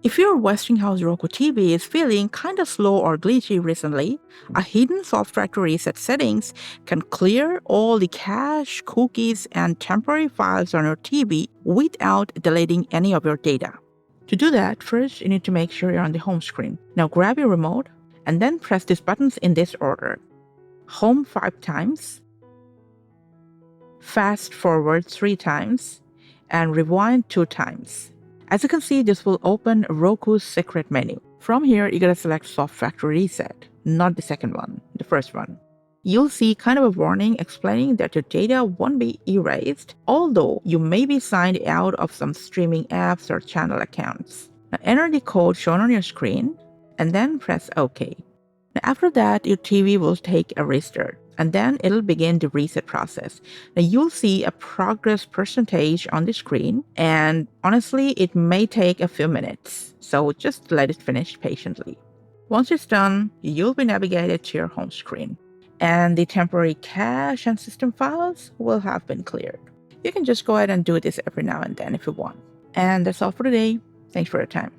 If your Westinghouse Roku TV is feeling kinda slow or glitchy recently, a hidden soft factory reset settings can clear all the cache, cookies, and temporary files on your TV without deleting any of your data. To do that, first you need to make sure you're on the home screen. Now grab your remote and then press these buttons in this order. Home 5 times, fast forward 3 times, and rewind 2 times. As you can see, this will open Roku's secret menu. From here, you're gonna select Soft Factory Reset, not the second one, the first one. You'll see kind of a warning explaining that your data won't be erased, although you may be signed out of some streaming apps or channel accounts. Now enter the code shown on your screen and then press OK. Now after that, your TV will take a restart, and then it'll begin the reset process. Now you'll see a progress percentage on the screen, and honestly, it may take a few minutes, so just let it finish patiently. Once it's done, you'll be navigated to your home screen, and the temporary cache and system files will have been cleared. You can just go ahead and do this every now and then if you want. And that's all for today. Thanks for your time.